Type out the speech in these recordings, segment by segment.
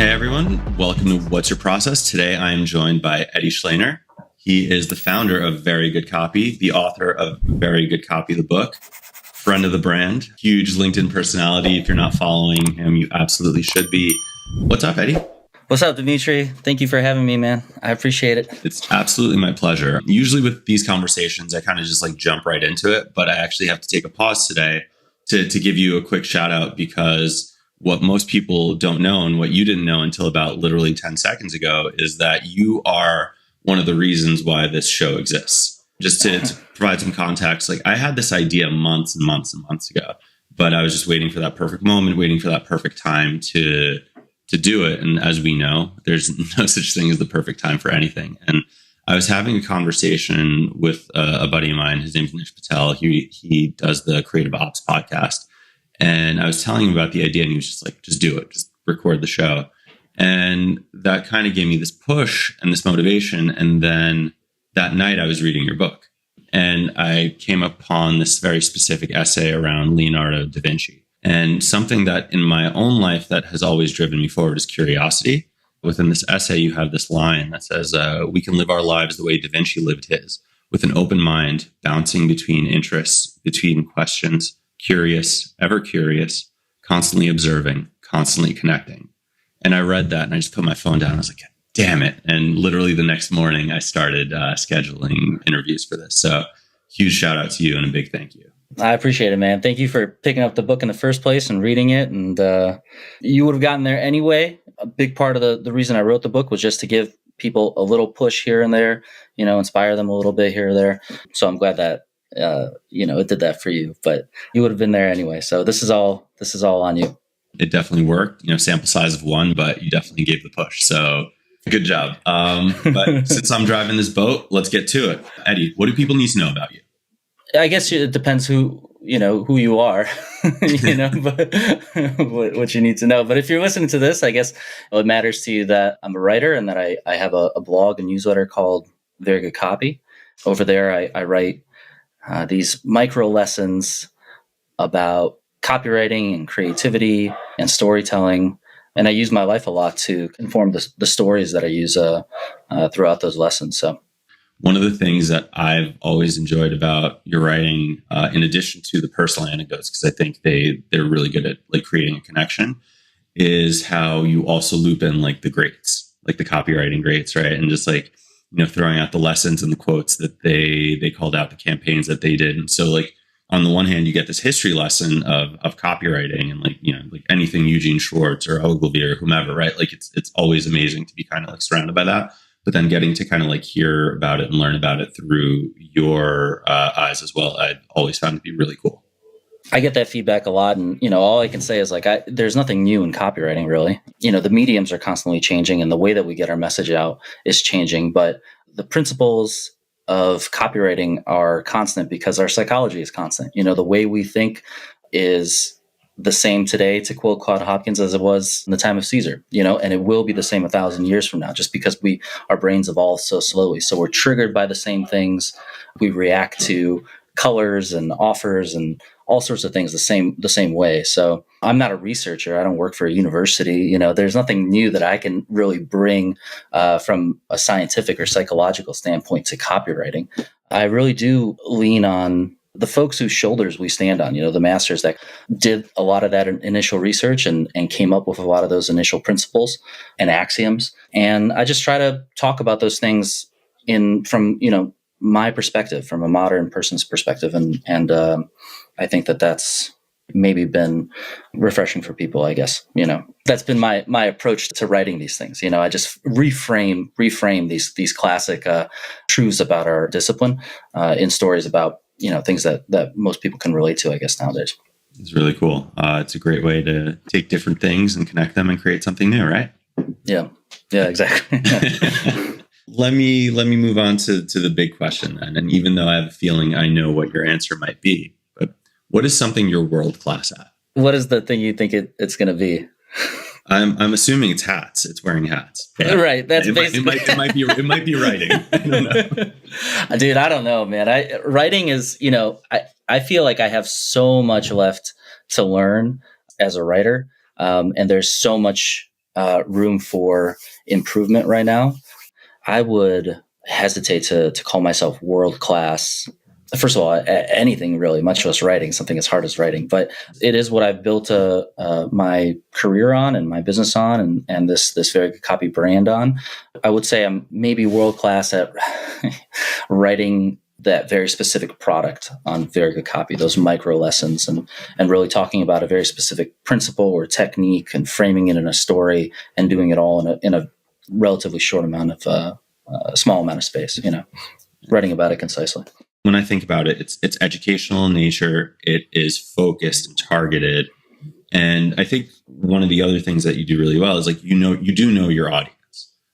Hey everyone, welcome to What's Your Process? Today I am joined by Eddie Shleyner. He is the founder of Very Good Copy, the author of Very Good Copy, the book, friend of the brand, huge LinkedIn personality. If you're not following him, you absolutely should be. What's up, Eddie? What's up, Dimitri? Thank you for having me, man. I appreciate it. It's absolutely my pleasure. Usually with these conversations, I kind of just jump right into it, but I actually have to take a pause today to give you a quick shout out, because what most people don't know and what you didn't know until about literally 10 seconds ago is that you are one of the reasons why this show exists. Just to provide some context, I had this idea months and months and months ago, but I was just waiting for that perfect moment, waiting for that perfect time to do it. And as we know, there's no such thing as the perfect time for anything. And I was having a conversation with a buddy of mine. His name's Nish Patel. He does the Creative Ops podcast. And I was telling him about the idea, and he was just like, just do it, just record the show. And that kind of gave me this push and this motivation. And then that night I was reading your book, and I came upon this very specific essay around Leonardo da Vinci. And something that in my own life that has always driven me forward is curiosity. Within this essay, you have this line that says, we can live our lives the way Da Vinci lived his, with an open mind, bouncing between interests, between questions, curious, ever curious, constantly observing, constantly connecting. And I read that and I just put my phone down. I was like, damn it. And literally the next morning I started scheduling interviews for this. So huge shout out to you and a big thank you. I appreciate it, man. Thank you for picking up the book in the first place and reading it. And you would have gotten there anyway. A big part of the reason I wrote the book was just to give people a little push here and there, inspire them a little bit here or there. So I'm glad that it did that for you, but you would have been there anyway. So this is all on you. It definitely worked, sample size of one, but you definitely gave the push. So good job. But since I'm driving this boat, let's get to it. Eddie, what do people need to know about you? I guess it depends who you are, but what you need to know. But if you're listening to this, I guess it matters to you that I'm a writer and that I have a blog and newsletter called Very Good Copy. Over there, I write these micro lessons about copywriting and creativity and storytelling. And I use my life a lot to inform the stories that I use throughout those lessons. So one of the things that I've always enjoyed about your writing, in addition to the personal anecdotes, because I think they're really good at creating a connection, is how you also loop in the greats, the copywriting greats, right? And just throwing out the lessons and the quotes that they called out, the campaigns that they did. And so on the one hand, you get this history lesson of copywriting and anything Eugene Schwartz or Ogilvy or whomever, right? It's always amazing to be kind of surrounded by that. But then getting to kind of hear about it and learn about it through your eyes as well, I've always found to be really cool. I get that feedback a lot. And, all I can say is there's nothing new in copywriting, really. The mediums are constantly changing and the way that we get our message out is changing. But the principles of copywriting are constant because our psychology is constant. The way we think is the same today, to quote Claude Hopkins, as it was in the time of Caesar, and it will be the same 1,000 years from now, just because our brains evolve so slowly. So we're triggered by the same things. We react to colors and offers and all sorts of things the same way. So I'm not a researcher. I don't work for a university. There's nothing new that I can really bring from a scientific or psychological standpoint to copywriting. I really do lean on the folks whose shoulders we stand on, the masters that did a lot of that initial research and came up with a lot of those initial principles and axioms. And I just try to talk about those things from my perspective, from a modern person's perspective. And I think that's maybe been refreshing for people, I guess. That's been my approach to writing these things. I just reframe these classic truths about our discipline in stories about things that most people can relate to, I guess, nowadays. It's really cool. It's a great way to take different things and connect them and create something new, right? Yeah, exactly. Let me move on to the big question then. And even though I have a feeling I know what your answer might be, but what is something you're world class at? What is the thing you think it's going to be? I'm assuming it's hats. It's wearing hats. Right. That's basically. It might be writing. I don't know. Dude, I don't know, man. Writing is, I feel like I have so much left to learn as a writer, and there's so much room for improvement right now. I would hesitate to call myself world class. First of all, anything really, much less writing, something as hard as writing. But it is what I've built my career on and my business on, and this very good copy brand on. I would say I'm maybe world class at writing that very specific product on very good copy, those micro lessons, and really talking about a very specific principle or technique and framing it in a story and doing it all in a relatively short amount of small amount of space, writing about it concisely. When I think about it, it's educational in nature. It is focused and targeted. And I think one of the other things that you do really well is like, you do know your audience.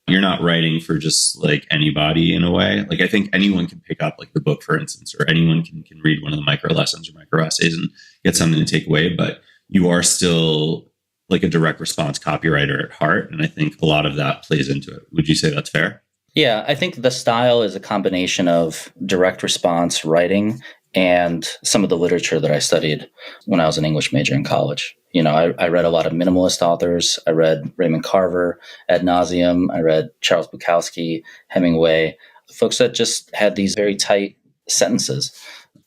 You're not writing for just like anybody in a way. Like I think anyone can pick up like the book, for instance, or anyone can read one of the micro lessons or micro essays and get something to take away. But you are still like a direct response copywriter at heart. And I think a lot of that plays into it. Would you say that's fair? Yeah, I think the style is a combination of direct response writing and some of the literature that I studied when I was an English major in college. I read a lot of minimalist authors. I read Raymond Carver ad nauseum. I read Charles Bukowski, Hemingway, folks that just had these very tight sentences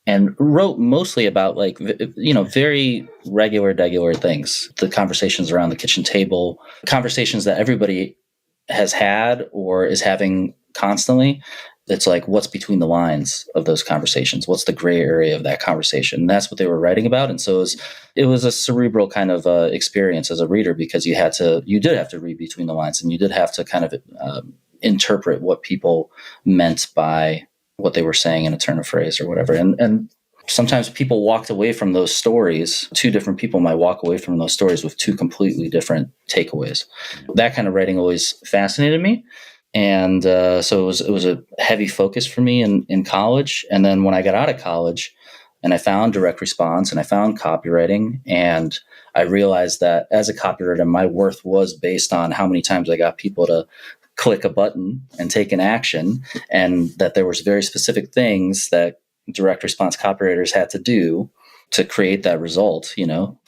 and wrote mostly about like, very regular things, the conversations around the kitchen table, conversations that everybody has had or is having constantly. It's like, what's between the lines of those conversations? What's the gray area of that conversation? And that's what they were writing about. And so it was a cerebral kind of experience as a reader, because you did have to read between the lines, and you did have to kind of interpret what people meant by what they were saying in a turn of phrase or whatever. And sometimes people walked away from those stories. Two different people might walk away from those stories with two completely different takeaways. That kind of writing always fascinated me. And so it was a heavy focus for me in college. And then when I got out of college and I found direct response and I found copywriting, and I realized that as a copywriter, my worth was based on how many times I got people to click a button and take an action, and that there was very specific things that direct response copywriters had to do to create that result.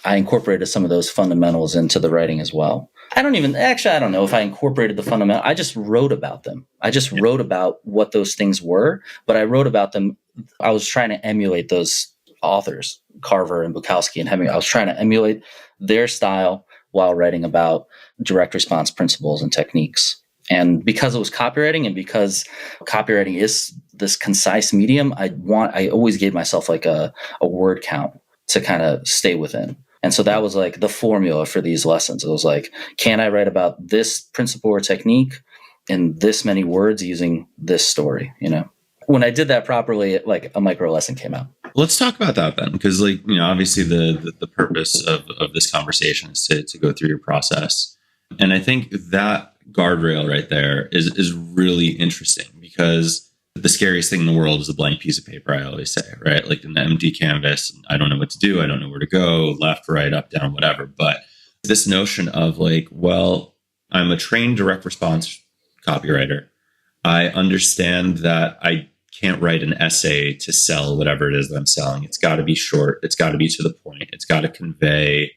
I incorporated some of those fundamentals into the writing as well. I don't know if I incorporated the fundamental. I just wrote about them. I just wrote about what those things were, but I wrote about them. I was trying to emulate those authors, Carver and Bukowski and Hemingway. I was trying to emulate their style while writing about direct response principles and techniques. And because it was copywriting, and because copywriting is this concise medium, I always gave myself like a word count to kind of stay within. And so that was like the formula for these lessons. It was like, can I write about this principle or technique in this many words using this story? When I did that properly, like a micro lesson came out. Let's talk about that then, because obviously the purpose of this conversation is to go through your process. And I think that guardrail right there is really interesting, because the scariest thing in the world is a blank piece of paper, I always say, right? Like an empty canvas. I don't know what to do. I don't know where to go, left, right, up, down, whatever. But this notion of like, well, I'm a trained direct response copywriter. I understand that I can't write an essay to sell whatever it is that I'm selling. It's got to be short. It's got to be to the point. It's got to convey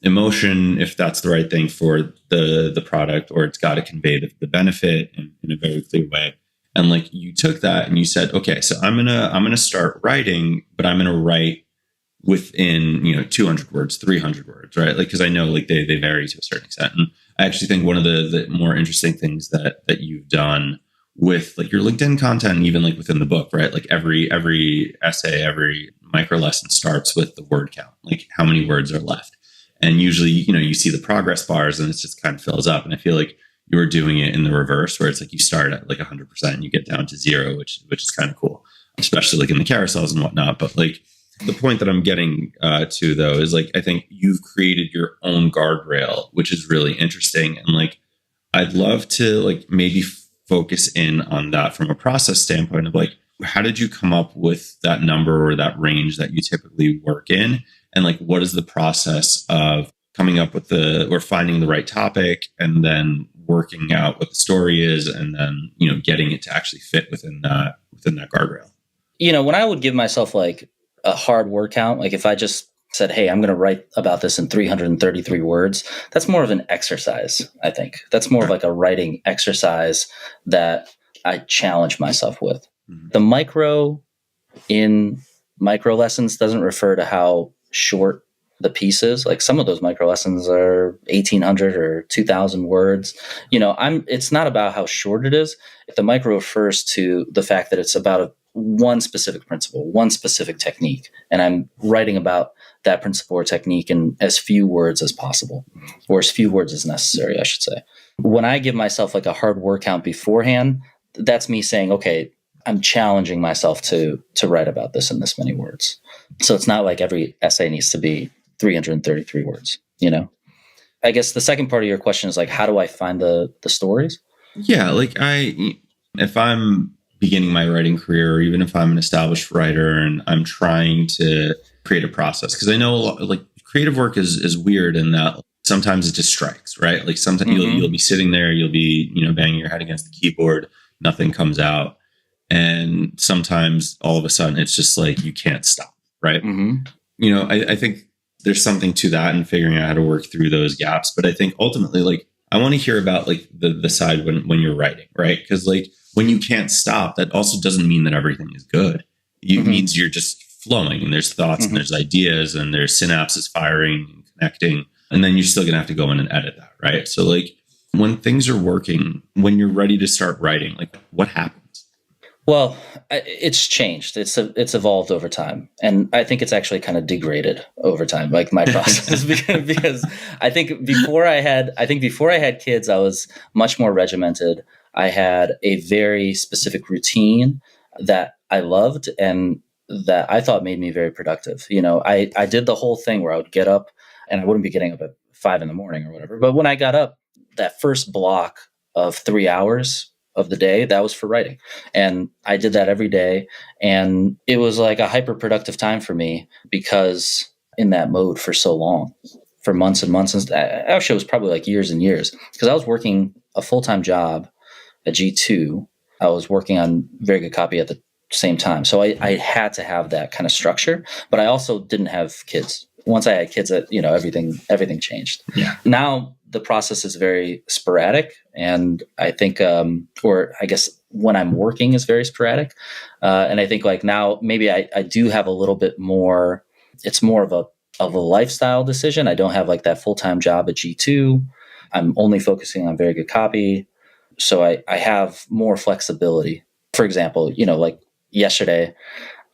emotion, if that's the right thing for the product, or it's got to convey the benefit in a very clear way. And like you took that and you said, okay, so I'm gonna start writing, but I'm gonna write within 200 words, 300 words, right? Like, because I know like they vary to a certain extent. And I actually think one of the more interesting things that you've done with like your LinkedIn content, and even like within the book, right? Like every essay, every micro lesson starts with the word count, like how many words are left. And usually, you see the progress bars and it just kind of fills up. And I feel like you're doing it in the reverse, where it's like you start at like 100% and you get down to 0, which is kind of cool, especially like in the carousels and whatnot. But like the point that I'm getting to though is like, I think you've created your own guardrail, which is really interesting. And like, I'd love to like maybe focus in on that from a process standpoint of like, how did you come up with that number or that range that you typically work in? And like, what is the process of coming up with or finding the right topic and then working out what the story is, and then, getting it to actually fit within that guardrail? When I would give myself like a hard word count, like if I just said, hey, I'm going to write about this in 333 words. That's more of an exercise, I think. That's more of like a writing exercise that I challenge myself with. Mhm. The micro in micro lessons doesn't refer to how short the piece is. Like some of those micro lessons are 1,800 or 2,000 words. It's not about how short it is. The micro refers to the fact that it's about one specific principle, one specific technique. And I'm writing about that principle or technique in as few words as possible, or as few words as necessary, I should say. When I give myself like a hard word count beforehand, that's me saying, okay, I'm challenging myself to write about this in this many words. So it's not like every essay needs to be 333 words, I guess the second part of your question is like, how do I find the stories? Yeah, like if I'm beginning my writing career, or even if I'm an established writer and I'm trying to create a process, because I know like creative work is weird in that sometimes it just strikes, right? Like sometimes you'll be sitting there, you'll be, banging your head against the keyboard, nothing comes out. And sometimes all of a sudden it's just like, you can't stop, right? I think there's something to that and figuring out how to work through those gaps. But I think ultimately, like, I want to hear about like the side when you're writing, right? Because like when you can't stop, that also doesn't mean that everything is good. It means you're just flowing, and there's thoughts and there's ideas and there's synapses firing and connecting. And then you're still going to have to go in and edit that, right? So like when things are working, when you're ready to start writing, like what happens? Well, it's changed. It's evolved over time, and I think it's actually kind of degraded over time, like my process, because I think before I had kids, I was much more regimented. I had a very specific routine that I loved and that I thought made me very productive. I did the whole thing where I would get up, and I wouldn't be getting up at 5 a.m. or whatever. But when I got up, that first block of 3 hours of the day, that was for writing. And I did that every day. And it was like a hyper productive time for me because in that mode for so long, for months and months. And actually, it was probably like years and years because I was working a full-time job at G2. I was working on very good copy at the same time. So I had to have that kind of structure, but I also didn't have kids. Once I had kids, everything changed. Yeah. Now the process is very sporadic, and I think, or I guess when I'm working is very sporadic. And I think like now maybe I do have a little bit more. It's more of a lifestyle decision. I don't have like that full-time job at G2. I'm only focusing on very good copy, so I have more flexibility. For example, like yesterday,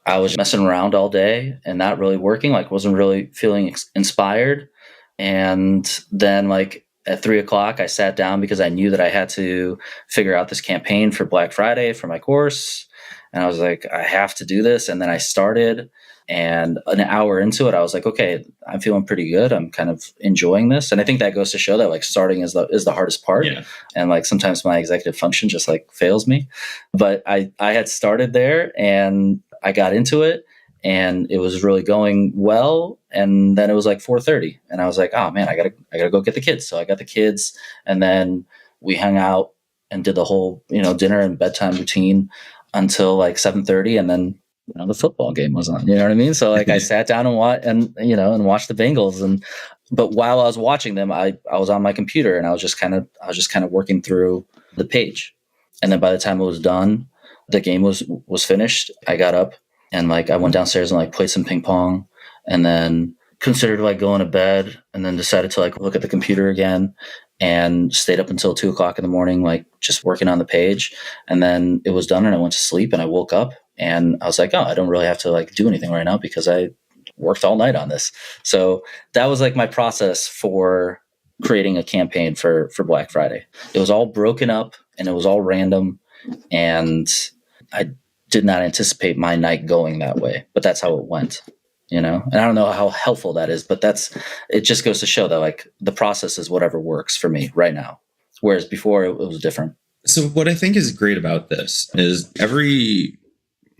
I was messing around all day and not really working, like wasn't really feeling inspired. And then like at 3:00, I sat down because I knew that I had to figure out this campaign for Black Friday for my course. And I was like, I have to do this. And then I started, and an hour into it, I was like, okay, I'm feeling pretty good. I'm kind of enjoying this. And I think that goes to show that like starting is the hardest part. Yeah. And like sometimes my executive function just like fails me. But I had started there and I got into it and it was really going well. And then it was like 4:30 and I was like, oh man, I gotta go get the kids. So I got the kids and then we hung out and did the whole, dinner and bedtime routine until like 7:30. And then, the football game was on, you know what I mean? So like I sat down and watched the Bengals. But while I was watching them, I was on my computer and I was just kind of working through the page. And then by the time it was done, the game was finished. I got up and like I went downstairs and like played some ping pong and then considered like going to bed and then decided to like look at the computer again and stayed up until 2:00 in the morning, like just working on the page. And then it was done and I went to sleep and I woke up and I was like, oh, I don't really have to like do anything right now because I worked all night on this. So that was like my process for creating a campaign for Black Friday. It was all broken up and it was all random. And I did not anticipate my night going that way, but that's how it went, and I don't know how helpful that is, but it just goes to show that like the process is whatever works for me right now. Whereas before it was different. So what I think is great about this is every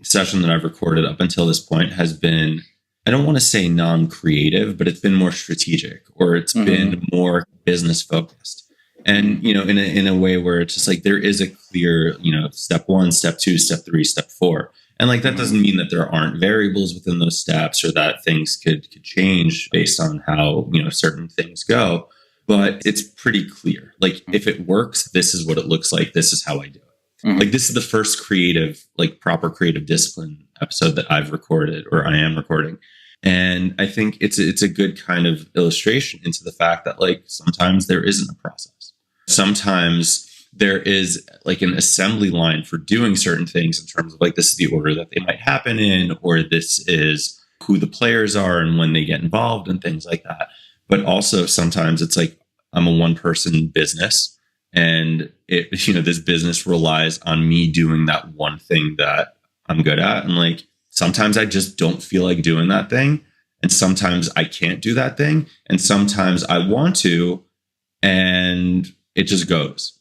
session that I've recorded up until this point has been, I don't want to say non-creative, but it's been more strategic or it's been more business focused. And, in a way where it's just like there is a clear, step 1, step 2, step 3, step 4. And like that doesn't mean that there aren't variables within those steps or that things could change based on how, certain things go. But it's pretty clear. Like if it works, this is what it looks like. This is how I do it. Like this is the first proper creative discipline episode that I've recorded or I am recording. And I think it's a good kind of illustration into the fact that like sometimes there isn't a process. Sometimes there is like an assembly line for doing certain things in terms of like this is the order that they might happen in, or this is who the players are and when they get involved and things like that. But also sometimes it's like I'm a one-person business and this business relies on me doing that one thing that I'm good at. And like sometimes I just don't feel like doing that thing. And sometimes I can't do that thing. And sometimes I want to, and it just goes.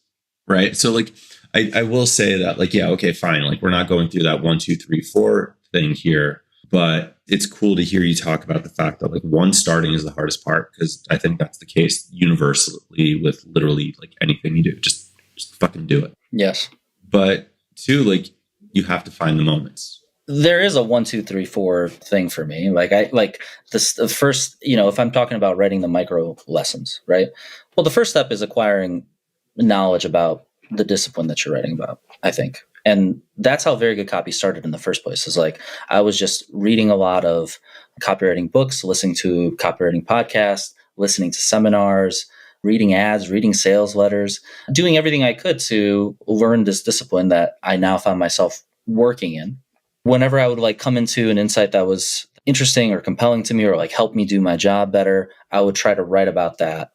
Right. So like, I will say that like, yeah, okay, fine. Like we're not going through that 1, 2, 3, 4 thing here, but it's cool to hear you talk about the fact that like starting is the hardest part. Cause I think that's the case universally with literally like anything you do, just fucking do it. Yes. But 2, like you have to find the moments. There is a 1, 2, 3, 4 thing for me. Like the first, if I'm talking about writing the micro lessons, right? Well, the first step is acquiring knowledge about the discipline that you're writing about, I think. And that's how Very Good Copy started in the first place. Is like I was just reading a lot of copywriting books, listening to copywriting podcasts, listening to seminars, reading ads, reading sales letters, doing everything I could to learn this discipline that I now found myself working in. Whenever I would like come into an insight that was interesting or compelling to me or like help me do my job better, I would try to write about that.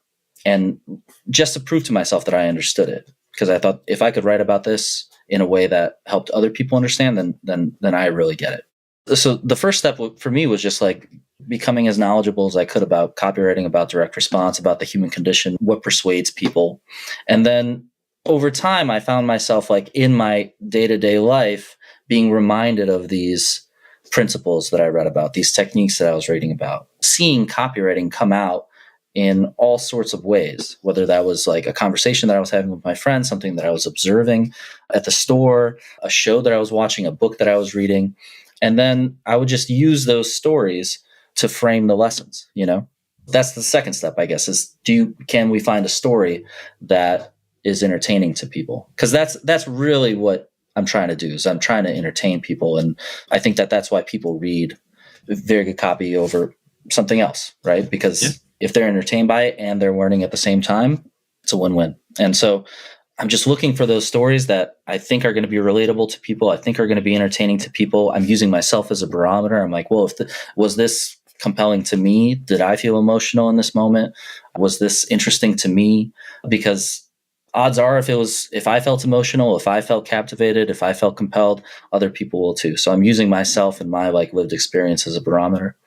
And just to prove to myself that I understood it, because I thought if I could write about this in a way that helped other people understand, then I really get it. So the first step for me was just like becoming as knowledgeable as I could about copywriting, about direct response, about the human condition, what persuades people. And then over time, I found myself like in my day-to-day life being reminded of these principles that I read about, these techniques that I was reading about, seeing copywriting come out in all sorts of ways, whether that was like a conversation that I was having with my friend, something that I was observing at the store, a show that I was watching, a book that I was reading. And then I would just use those stories to frame the lessons, That's the second step, I guess, is can we find a story that is entertaining to people? Because that's really what I'm trying to do, is I'm trying to entertain people. And I think that's why people read Very Good Copy over something else, right? Because if they're entertained by it and they're learning at the same time, it's a win-win. And so I'm just looking for those stories that I think are going to be relatable to people. I think are going to be entertaining to people. I'm using myself as a barometer. I'm like, well, was this compelling to me? Did I feel emotional in this moment? Was this interesting to me? Because odds are if I felt emotional, if I felt captivated, if I felt compelled, other people will too. So I'm using myself and my like lived experience as a barometer.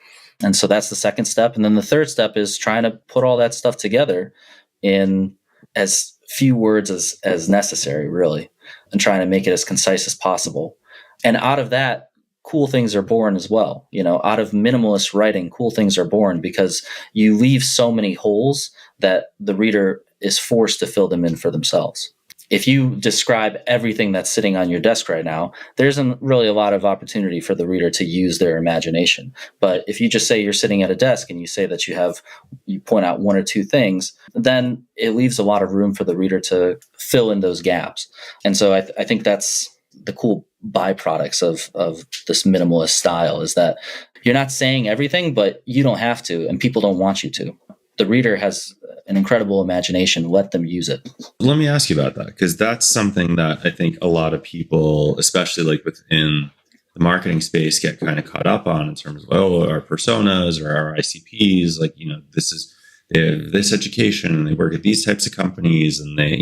And so that's the second step. And then the third step is trying to put all that stuff together in as few words as necessary, really, and trying to make it as concise as possible. And out of that, cool things are born as well. Out of minimalist writing, cool things are born because you leave so many holes that the reader is forced to fill them in for themselves. If you describe everything that's sitting on your desk right now, there isn't really a lot of opportunity for the reader to use their imagination. But if you just say you're sitting at a desk and you say that you point out 1 or 2 things, then it leaves a lot of room for the reader to fill in those gaps. And so I think that's the cool byproducts of this minimalist style, is that you're not saying everything, but you don't have to, and people don't want you to. The reader has an incredible imagination. Let them use it. Let me ask you about that, because that's something that I think a lot of people, especially like within the marketing space, get kind of caught up on in terms of, our personas or our ICPs, like, they have this education and they work at these types of companies and they,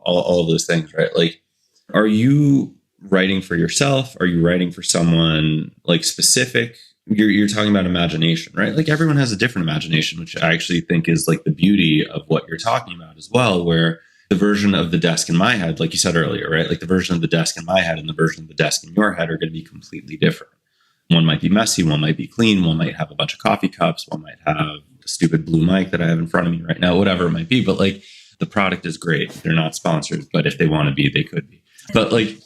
all of those things, right? Like, are you writing for yourself? Are you writing for someone like specific? You're talking about imagination, right? Like everyone has a different imagination, which I actually think is like the beauty of what you're talking about as well, where the version of the desk in my head, like you said earlier, right? Like the version of the desk in my head and the version of the desk in your head are going to be completely different. One might be messy, one might be clean, one might have a bunch of coffee cups, one might have a stupid blue mic that I have in front of me right now, whatever it might be. But like The product is great. They're not sponsored, but if they want to be, they could be. But like,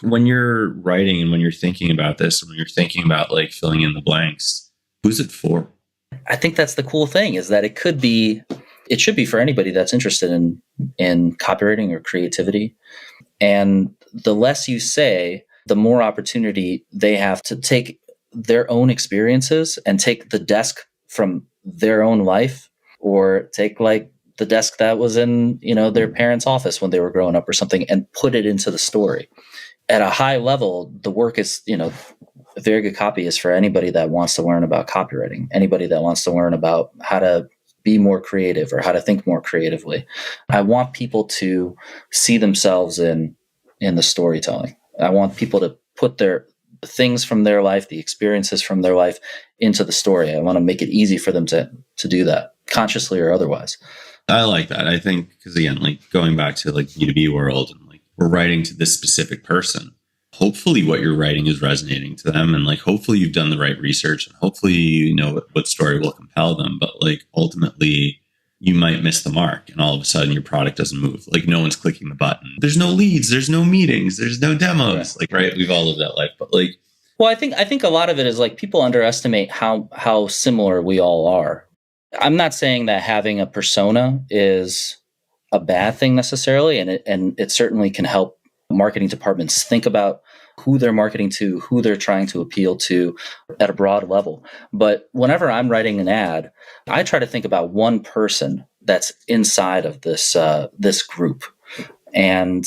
when you're writing and when you're thinking about this, when you're thinking about like filling in the blanks, who's it for? I think that's the cool thing, is that it should be for anybody that's interested in copywriting or creativity. And the less you say, the more opportunity they have to take their own experiences and take the desk from their own life, or take like the desk that was in, their parents' office when they were growing up or something, and put it into the story. At a high level, the work is, a very good copy is for anybody that wants to learn about copywriting, anybody that wants to learn about how to be more creative or how to think more creatively. I want people to see themselves in the storytelling. I want people to put the things from their life, the experiences from their life into the story. I want to make it easy for them to do that, consciously or otherwise. I like that. I think, because again, like going back to like B2B world, and like we're writing to this specific person. Hopefully what you're writing is resonating to them, and like hopefully you've done the right research, and hopefully you know what story will compel them. But like ultimately you might miss the mark, and all of a sudden your product doesn't move. Like no one's clicking the button. There's no leads, there's no meetings, there's no demos. Right. Like, right, we've all lived that life. But like, well, I think a lot of it is like people underestimate how similar we all are. I'm not saying that having a persona is a bad thing necessarily, and it certainly can help marketing departments think about who they're marketing to, who they're trying to appeal to at a broad level. But whenever I'm writing an ad, I try to think about one person that's inside of this group, and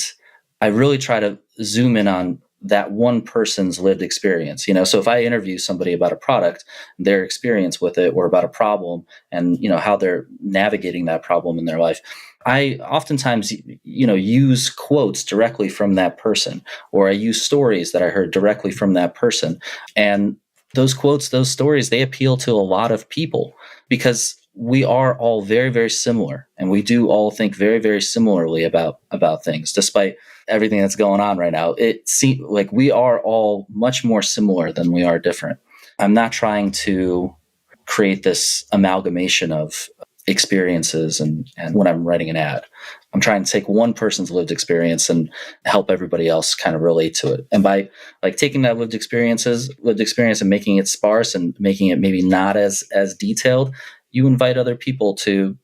I really try to zoom in on that one person's lived experience. So if I interview somebody about a product, their experience with it, or about a problem, and how they're navigating that problem in their life, I oftentimes use quotes directly from that person, or I use stories that I heard directly from that person. And those quotes, those stories, they appeal to a lot of people because we are all very, very similar, and we do all think very, very similarly about things, despite everything that's going on right now. It seems like we are all much more similar than we are different. I'm not trying to create this amalgamation of experiences and when I'm writing an ad. I'm trying to take one person's lived experience and help everybody else kind of relate to it. And by like taking that lived experience and making it sparse and making it maybe not as detailed, you invite other people to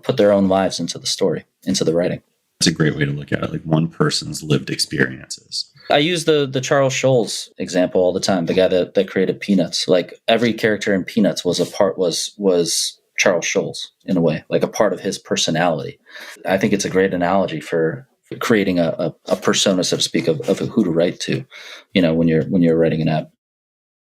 put their own lives into the story, into the writing. That's a great way to look at it, like one person's lived experiences. I use the Charles Schulz example all the time, the guy that created Peanuts. Like every character in Peanuts was Charles Schulz in a way, like a part of his personality. I think it's a great analogy for creating a persona, so to speak, of who to write to, when you're writing an ad.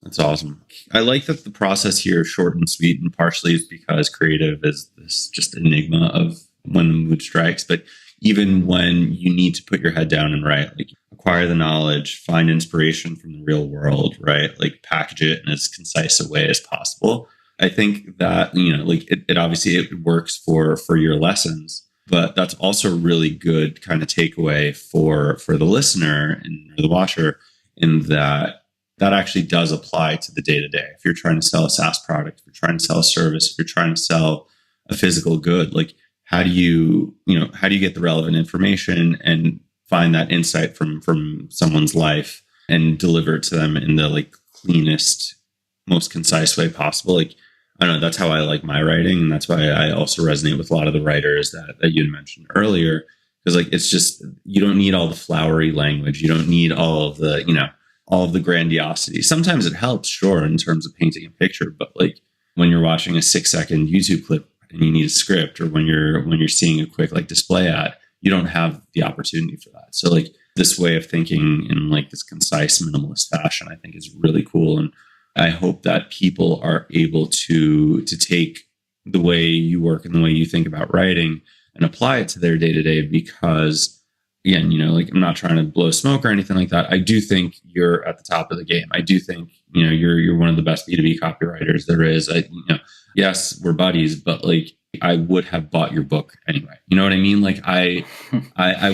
That's awesome. I like that the process here is short and sweet, and partially is because creative is this just enigma of when the mood strikes. But even when you need to put your head down and write, like acquire the knowledge, find inspiration from the real world, right? Like package it in as concise a way as possible. I think that, it obviously it works for your lessons, but that's also a really good kind of takeaway for the listener or the watcher, in that actually does apply to the day-to-day. If you're trying to sell a SaaS product, if you're trying to sell a service, if you're trying to sell a physical good, like how do you get the relevant information and find that insight from someone's life and deliver it to them in the like cleanest, most concise way possible? Like, I don't know, that's how I like my writing. And that's why I also resonate with a lot of the writers that you had mentioned earlier. Because like, it's just, you don't need all the flowery language. You don't need all of the grandiosity. Sometimes it helps, sure, in terms of painting a picture. But like when you're watching a 6-second YouTube clip and you need a script, or when you're seeing a quick like display ad, you don't have the opportunity for that. So like this way of thinking in like this concise minimalist fashion, I think is really cool. And I hope that people are able to take the way you work and the way you think about writing and apply it to their day-to-day, because again, like I'm not trying to blow smoke or anything like that. I do think you're at the top of the game. I do think, you're one of the best B2B copywriters there is. Yes, we're buddies, but like I would have bought your book anyway. You know what I mean? Like I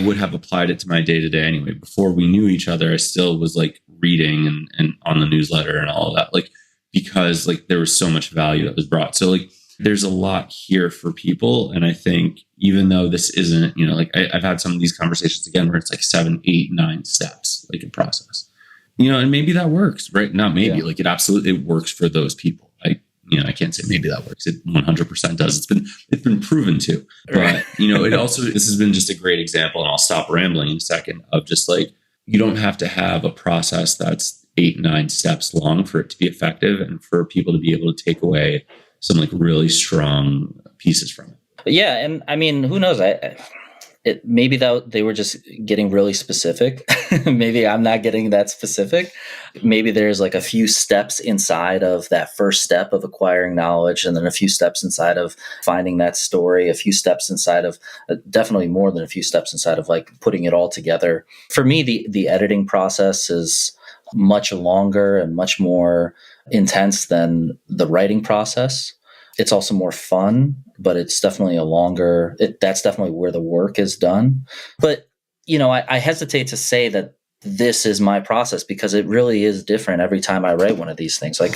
would have applied it to my day-to-day anyway. Before we knew each other, I still was like reading and on the newsletter and all of that, like, because like there was so much value that was brought. So like there's a lot here for people. And I think even though this isn't, like I've had some of these conversations again where it's like 7, 8, 9 steps, like a process, and maybe that works, right? Not maybe, Yeah. like it absolutely works for those people. I can't say maybe that works. It 100% does. It's been proven to, but it also, this has been just a great example, and I'll stop rambling in a second, of just like, you don't have to have a process that's 8, 9 steps long for it to be effective and for people to be able to take away some like really strong pieces from it. Yeah. And I mean, who knows? Maybe that they were just getting really specific. Maybe I'm not getting that specific. Maybe there's like a few steps inside of that first step of acquiring knowledge, and then a few steps inside of finding that story, a few steps inside of definitely more than a few steps inside of like putting it all together. For me, the editing process is much longer and much more intense than the writing process. It's also more fun, but it's definitely that's definitely where the work is done. But, I hesitate to say that this is my process because it really is different every time I write one of these things. Like,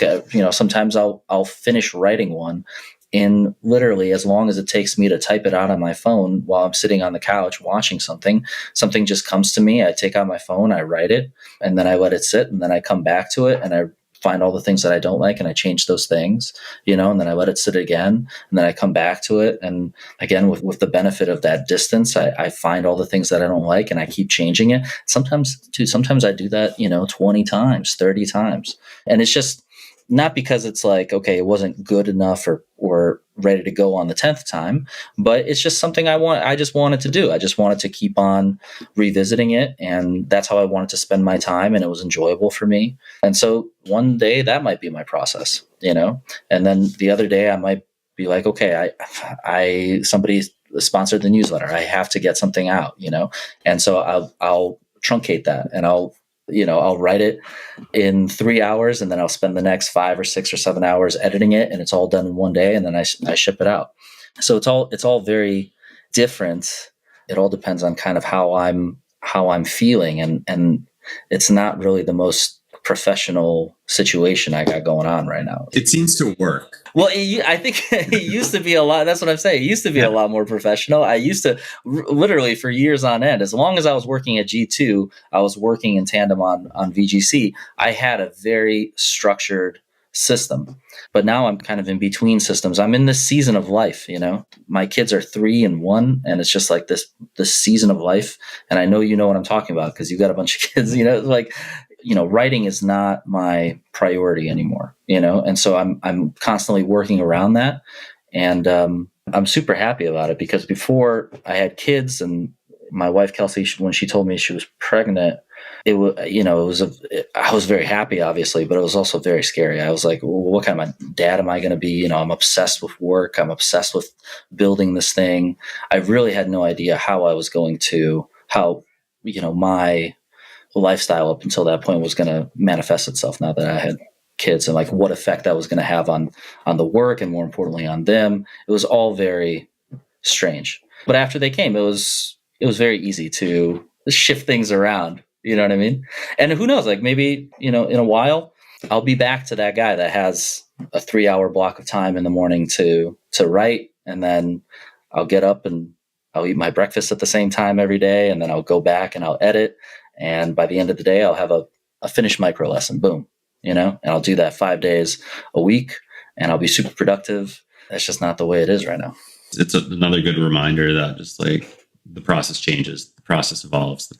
sometimes I'll finish writing one in literally as long as it takes me to type it out on my phone while I'm sitting on the couch watching something. Something just comes to me. I take out my phone, I write it, and then I let it sit, and then I come back to it and I find all the things that I don't like and I change those things, and then I let it sit again, and then I come back to it. And again, with the benefit of that distance, I find all the things that I don't like and I keep changing it. Sometimes I do that, 20 times, 30 times. And it's just not because it's like, okay, it wasn't good enough or ready to go on the 10th time, but it's just something I just wanted to do. I just wanted to keep on revisiting it. And that's how I wanted to spend my time. And it was enjoyable for me. And so one day that might be my process, and then the other day I might be like, okay, somebody sponsored the newsletter. I have to get something out, and so I'll truncate that, and I'll write it in 3 hours, and then I'll spend the next 5 or 6 or 7 hours editing it, and it's all done in one day, and then I ship it out. So it's all very different. It all depends on kind of how I'm feeling, and it's not really the most professional situation I got going on right now. It seems to work. Well, I think it used to be a lot. That's what I'm saying. It used to be a lot more professional. I used to literally for years on end, as long as I was working at G2, I was working in tandem on VGC. I had a very structured system, but now I'm kind of in between systems. I'm in this season of life. My kids are 3 and 1, and it's just like this season of life. And I know what I'm talking about because you've got a bunch of kids. Writing is not my priority anymore, and so I'm constantly working around that. And I'm super happy about it because before I had kids, and my wife, Kelsey, when she told me she was pregnant, I was very happy, obviously, but it was also very scary. I was like, well, what kind of dad am I going to be? I'm obsessed with work. I'm obsessed with building this thing. I really had no idea how my lifestyle up until that point was going to manifest itself now that I had kids, and like what effect that was going to have on the work, and more importantly on them. It was all very strange. But after they came, it was very easy to shift things around. You know what I mean? And who knows, like maybe, in a while I'll be back to that guy that has a 3-hour block of time in the morning to write, and then I'll get up and I'll eat my breakfast at the same time every day, and then I'll go back and I'll edit. And by the end of the day, I'll have a finished micro lesson, boom, and I'll do that 5 days a week, and I'll be super productive. That's just not the way it is right now. It's another good reminder that just like the process changes, the process evolves,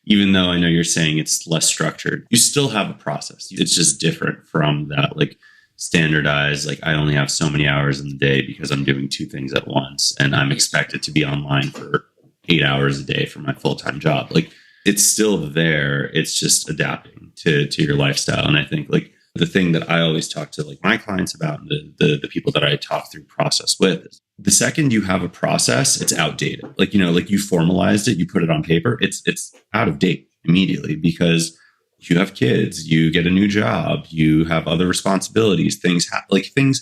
even though I know you're saying it's less structured, you still have a process. It's just different from that, like standardized, like I only have so many hours in the day because I'm doing 2 things at once, and I'm expected to be online for 8 hours a day for my full-time job. Like, it's still there. It's just adapting to your lifestyle. And I think like the thing that I always talk to like my clients about, the people that I talk through process with, is the second you have a process, it's outdated. Like, like you formalized it, you put it on paper, it's out of date immediately because you have kids, you get a new job, you have other responsibilities, things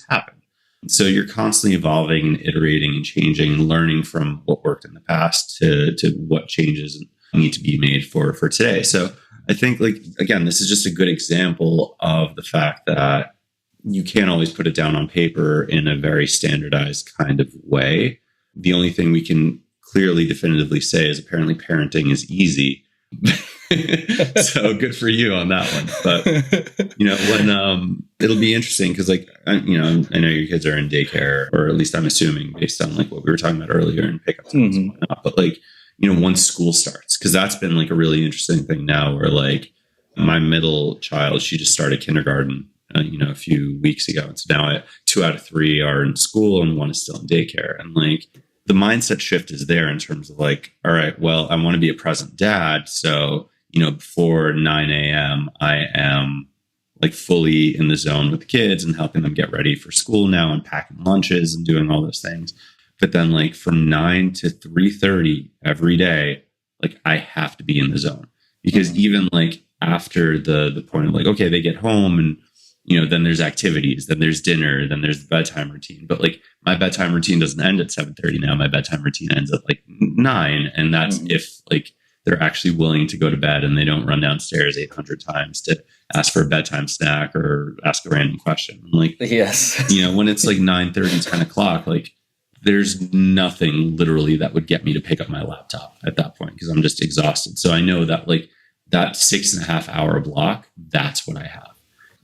happen. So you're constantly evolving and iterating and changing and learning from what worked in the past to what changes need to be made for today. So I think like, again, this is just a good example of the fact that you can't always put it down on paper in a very standardized kind of way. The only thing we can clearly definitively say is apparently parenting is easy. So good for you on that one. But when it'll be interesting because I know your kids are in daycare, or at least I'm assuming based on like what we were talking about earlier and pickup times and whatnot. But once school starts, because that's been like a really interesting thing now where like my middle child, she just started kindergarten a few weeks ago. And so now 2 out of 3 are in school and 1 is still in daycare. And like the mindset shift is there in terms of like, all right, well, I want to be a present dad. So, before 9 a.m., I am like fully in the zone with the kids and helping them get ready for school now and packing lunches and doing all those things. But then like from 9 to 3:30 every day, like I have to be in the zone because even like after the point of like, okay, they get home and, then there's activities, then there's dinner, then there's the bedtime routine. But like my bedtime routine doesn't end at 7:30 now. My bedtime routine ends at like 9. And that's if like they're actually willing to go to bed and they don't run downstairs 800 times to ask for a bedtime snack or ask a random question. Like, yes, when it's like 9:30, 10 o'clock, like there's nothing literally that would get me to pick up my laptop at that point because I'm just exhausted. So I know that like that 6.5 hour block, that's what I have.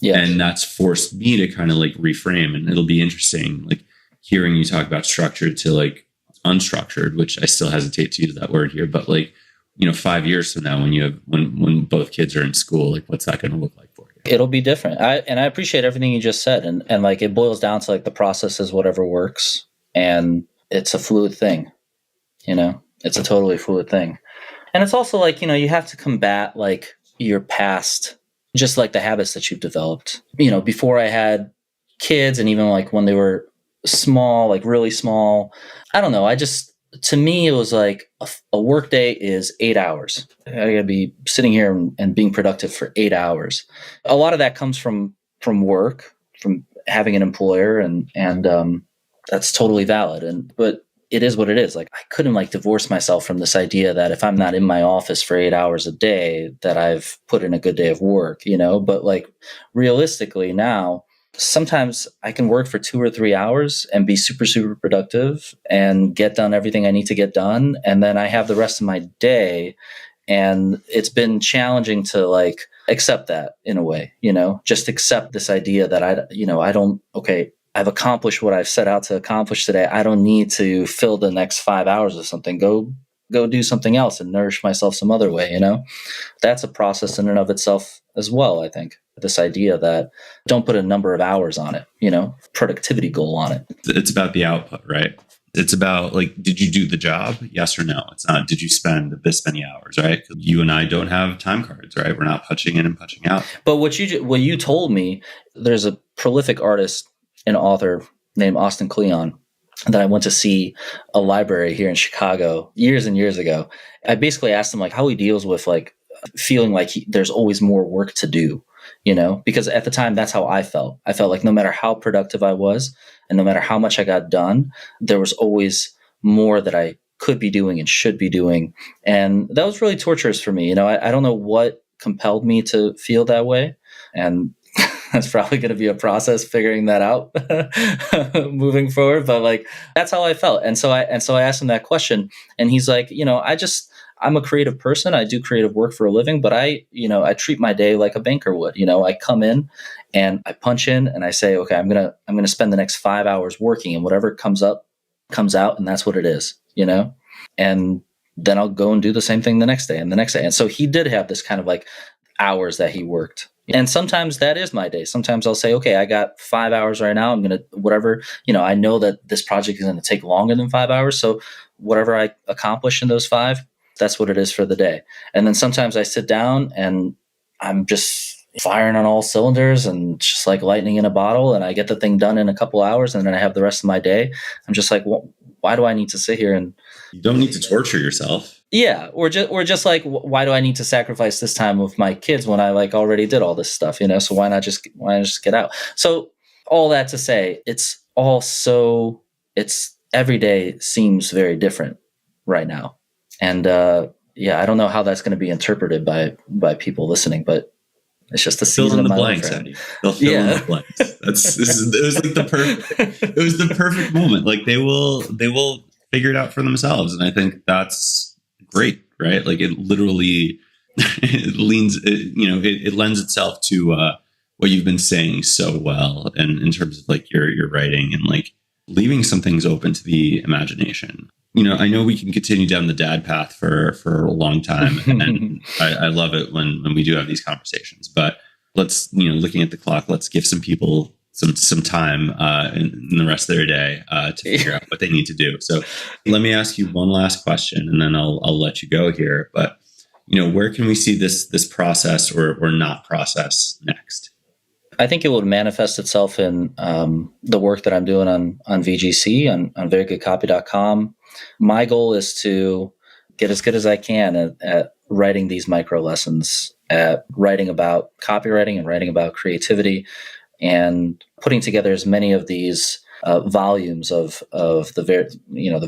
Yeah. And that's forced me to kind of like reframe. And it'll be interesting, like hearing you talk about structured to like unstructured, which I still hesitate to use that word here, but like, 5 years from now when both kids are in school, like what's that going to look like for you? It'll be different. I appreciate everything you just said. And like, it boils down to like the process is whatever works. And it's a fluid thing, it's a totally fluid thing. And it's also like, you have to combat like your past, just like the habits that you've developed, before I had kids and even like when they were small, like really small, I don't know. To me, it was like a work day is 8 hours. I gotta be sitting here and being productive for 8 hours. A lot of that comes from work, from having an employer and that's totally valid. But it is what it is. Like I couldn't like divorce myself from this idea that if I'm not in my office for 8 hours a day, that I've put in a good day of work, but like realistically now, sometimes I can work for 2 or 3 hours and be super, super productive and get done everything I need to get done. And then I have the rest of my day. And it's been challenging to like accept that in a way, just accept this idea that I've accomplished what I've set out to accomplish today. I don't need to fill the next 5 hours with something. Go do something else and nourish myself some other way, That's a process in and of itself as well, I think. This idea that don't put a number of hours on it, productivity goal on it. It's about the output, right? It's about like, did you do the job? Yes or no? It's not, did you spend this many hours, right? You and I don't have time cards, right? We're not punching in and punching out. But what you told me, there's a prolific artist and author named Austin Kleon that I went to see a library here in Chicago years and years ago. I basically asked him like how he deals with like feeling like there's always more work to do, because at the time that's how I felt. I felt like no matter how productive I was and no matter how much I got done, there was always more that I could be doing and should be doing. And that was really torturous for me. I don't know what compelled me to feel that way. And that's probably going to be a process figuring that out moving forward. But like, that's how I felt. And so I asked him that question and he's like, I'm a creative person. I do creative work for a living, but I treat my day like a banker would. I come in and I punch in and I say, okay, I'm going to spend the next 5 hours working and whatever comes up comes out. And that's what it is, and then I'll go and do the same thing the next day and the next day. And so he did have this kind of like hours that he worked. And sometimes that is my day. Sometimes I'll say, okay, I got 5 hours right now. I'm going to, whatever, I know that this project is going to take longer than 5 hours. So whatever I accomplish in those 5, that's what it is for the day. And then sometimes I sit down and I'm just firing on all cylinders and just like lightning in a bottle. And I get the thing done in a couple hours and then I have the rest of my day. I'm just like, well, why do I need to sit here and... You don't need to torture yourself. Yeah. Or just like, why do I need to sacrifice this time with my kids when I like already did all this stuff, So why not just get out? So all that to say, it's every day seems very different right now. And I don't know how that's going to be interpreted by people listening, but It's just a Fill season in of the my life. blanks, Eddie. They'll fill in the blanks. It was like it was the perfect moment. Like they will figure it out for themselves. And I think that's great, right? Like it literally, it lends itself to, what you've been saying so well. And in terms of like your writing and like leaving some things open to the imagination. I know we can continue down the dad path for a long time, and I love it when we do have these conversations. But let's, looking at the clock, let's give some people some time in the rest of their day to figure out what they need to do. So let me ask you one last question, and then I'll let you go here. But where can we see this process or not process next? I think it would manifest itself in the work that I'm doing on VGC, on verygoodcopy.com. My goal is to get as good as I can at writing these micro lessons, at writing about copywriting and writing about creativity, and putting together as many of these volumes of the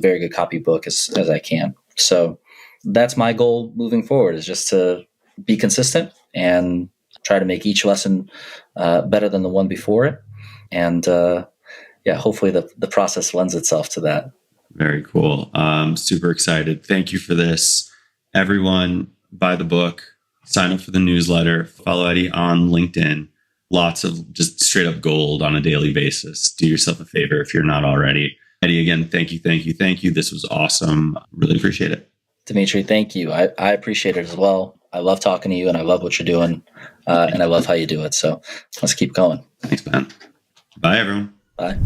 Very Good Copy book as I can. So that's my goal moving forward, is just to be consistent and try to make each lesson better than the one before it. And hopefully the process lends itself to that. Very cool. Super excited. Thank you for this. Everyone, buy the book, sign up for the newsletter, follow Eddie on LinkedIn. Lots of just straight up gold on a daily basis. Do yourself a favor if you're not already. Eddie, again, thank you. This was awesome. Really appreciate it. Dimitri, thank you. I appreciate it as well. I love talking to you, and I love what you're doing, and I love how you do it. So let's keep going. Thanks, man. Bye, everyone. Bye.